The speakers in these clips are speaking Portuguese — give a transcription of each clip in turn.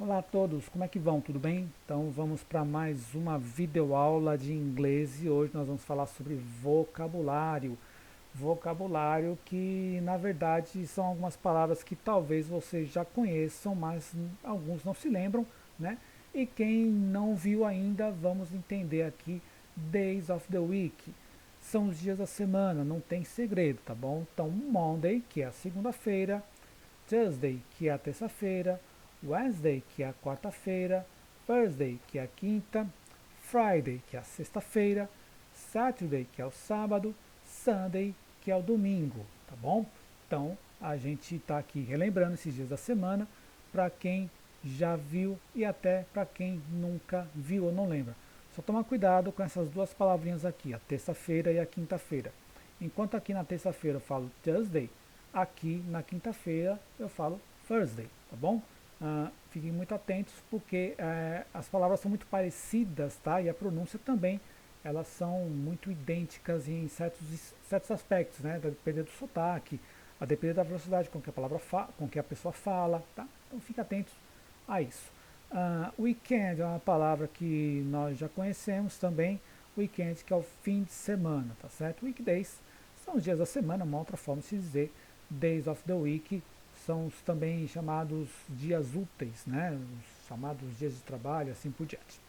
Olá a todos, como é que vão? Tudo bem? Então vamos para mais uma videoaula de inglês e hoje nós vamos falar sobre vocabulário. Vocabulário que na verdade são algumas palavras que talvez vocês já conheçam, mas alguns não se lembram, né? E quem não viu ainda, vamos entender aqui Days of the Week. São os dias da semana, não tem segredo, tá bom? Então Monday, que é a segunda-feira, Tuesday, que é a terça-feira, Wednesday, que é a quarta-feira, Thursday, que é a quinta, Friday, que é a sexta-feira, Saturday, que é o sábado, Sunday, que é o domingo, tá bom? Então, a gente está aqui relembrando esses dias da semana para quem já viu e até para quem nunca viu ou não lembra. Só toma cuidado com essas duas palavrinhas aqui, a terça-feira e a quinta-feira. Enquanto aqui na terça-feira eu falo Thursday, aqui na quinta-feira eu falo Thursday, tá bom? Fiquem muito atentos porque as palavras são muito parecidas, tá? E a pronúncia também, elas são muito idênticas em certos aspectos, né? A depender do sotaque, a depender da velocidade com que a com que a pessoa fala, tá? Então fiquem atentos a isso. Weekend é uma palavra que nós já conhecemos também. Weekend, que é o fim de semana, tá certo? Weekdays são os dias da semana, uma outra forma de se dizer. Days of the Week são os também chamados dias úteis, né? Os chamados dias de trabalho, assim por diante.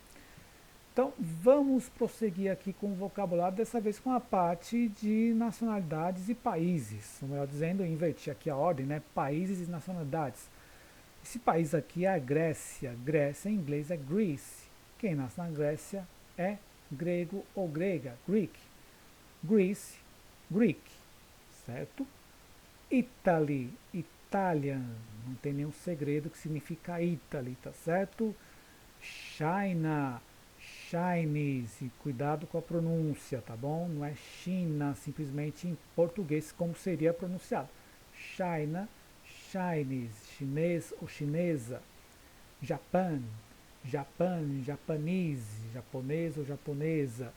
Então, vamos prosseguir aqui com o vocabulário, dessa vez com a parte de nacionalidades e países. Ou melhor dizendo, eu inverti aqui a ordem, né? Países e nacionalidades. Esse país aqui é a Grécia. Grécia em inglês é Greece. Quem nasce na Grécia é grego ou grega, Greek. Greece, Greek, certo? Italy, Italian, não tem nenhum segredo que significa Italy, tá certo? China, Chinese, cuidado com a pronúncia, tá bom? Não é China, simplesmente em português como seria pronunciado. China, Chinese, chinês ou chinesa. Japan, Japan, Japanese, japonês ou japonesa.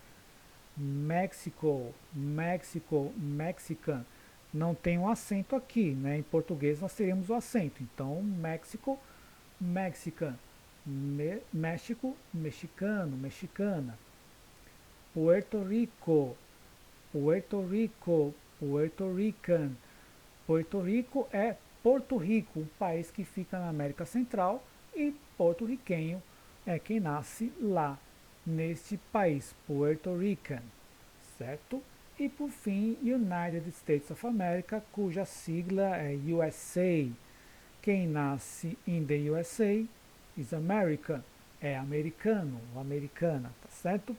México, México, Mexican. Não tem um acento aqui, né? Em português nós teríamos o acento. Então, México, Mexican. México, mexicano, mexicana. Puerto Rico, Puerto Rico, Puerto Rican. Puerto Rico é Porto Rico, um país que fica na América Central, e porto-riquenho é quem nasce lá neste país, Puerto Rican, certo? E por fim, United States of America, cuja sigla é USA. Quem nasce in the USA is American, é americano ou americana, tá certo?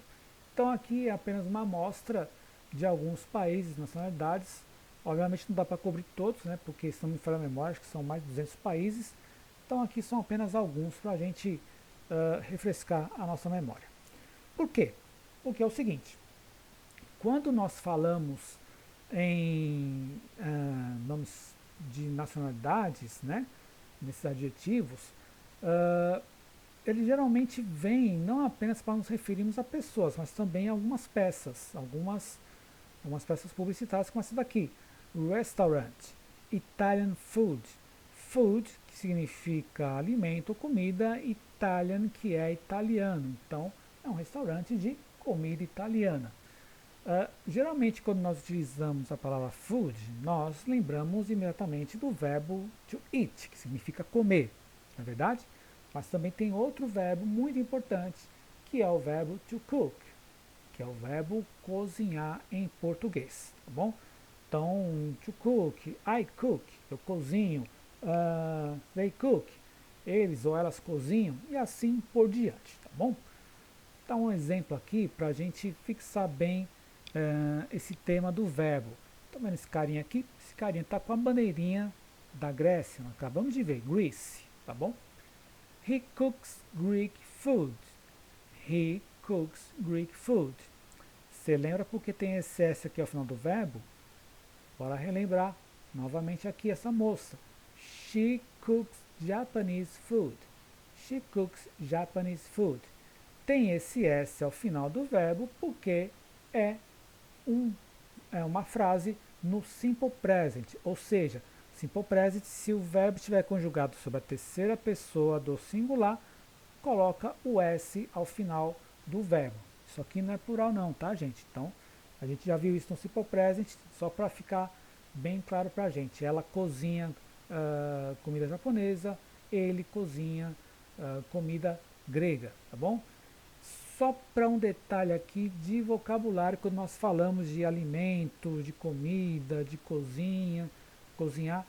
Então aqui é apenas uma amostra de alguns países, nacionalidades. Obviamente não dá para cobrir todos, né? Porque se não me falha a memória, acho que são mais de 200 países. Então aqui são apenas alguns para a gente refrescar a nossa memória. Por quê? Porque é o seguinte, quando nós falamos em nomes de nacionalidades, né? Nesses adjetivos, uh, ele geralmente vem não apenas para nos referirmos a pessoas, mas também a algumas peças, algumas peças publicitárias como essa daqui. Restaurant, Italian food. Food, que significa alimento ou comida, Italian, que é italiano. Então, é um restaurante de comida italiana. Geralmente, quando nós utilizamos a palavra food, nós lembramos imediatamente do verbo to eat, que significa comer, não é verdade? Mas também tem outro verbo muito importante, que é o verbo to cook, que é o verbo cozinhar em português, tá bom? Então, to cook, I cook, eu cozinho, they cook, eles ou elas cozinham, e assim por diante, tá bom? Dar um exemplo aqui para a gente fixar bem esse tema do verbo. Tá vendo esse carinha aqui? Esse carinha está com a bandeirinha da Grécia, nós acabamos de ver, Greece, tá bom? He cooks Greek food. He cooks Greek food. Você lembra porque tem esse S aqui ao final do verbo? Bora relembrar novamente aqui essa moça. She cooks Japanese food. She cooks Japanese food. Tem esse S ao final do verbo porque é, um, é uma frase no simple present, ou seja, simple present. Se o verbo estiver conjugado sobre a terceira pessoa do singular, coloca o S ao final do verbo. Isso aqui não é plural não, tá, gente? Então, a gente já viu isso no simple present, só para ficar bem claro para a gente. Ela cozinha comida japonesa, ele cozinha comida grega, tá bom? Só para um detalhe aqui de vocabulário, quando nós falamos de alimento, de comida, de cozinha, cozinhar,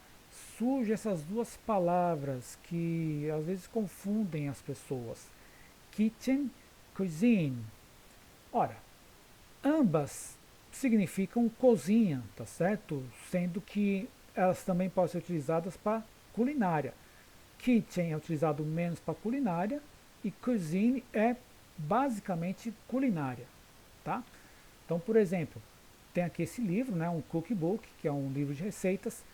surgem essas duas palavras que às vezes confundem as pessoas. Kitchen, cuisine. Ora, ambas significam cozinha, tá certo? Sendo que elas também podem ser utilizadas para culinária. Kitchen é utilizado menos para culinária e cuisine é basicamente culinária, tá? Então, por exemplo, tem aqui esse livro, né, um cookbook, que é um livro de receitas,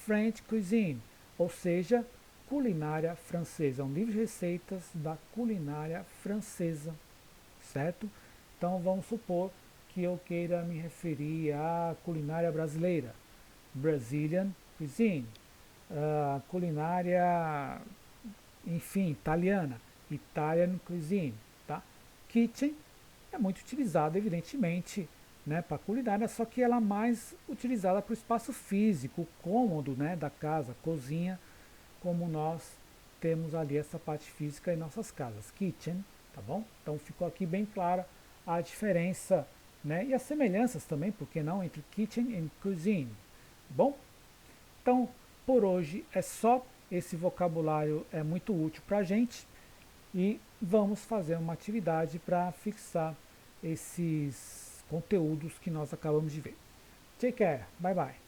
French Cuisine, ou seja, culinária francesa, é um livro de receitas da culinária francesa, certo? Então, vamos supor que eu queira me referir à culinária brasileira, Brazilian Cuisine, culinária, enfim, italiana, Italian Cuisine, tá? Kitchen é muito utilizada, evidentemente, né, para culinária, só que ela é mais utilizada para o espaço físico, o cômodo, né, da casa, cozinha, como nós temos ali essa parte física em nossas casas, kitchen, tá bom? Então ficou aqui bem clara a diferença, né, e as semelhanças também, por que não, entre kitchen e cuisine, tá bom? Então, por hoje é só, esse vocabulário é muito útil para a gente e vamos fazer uma atividade para fixar esses conteúdos que nós acabamos de ver. Take care, bye bye.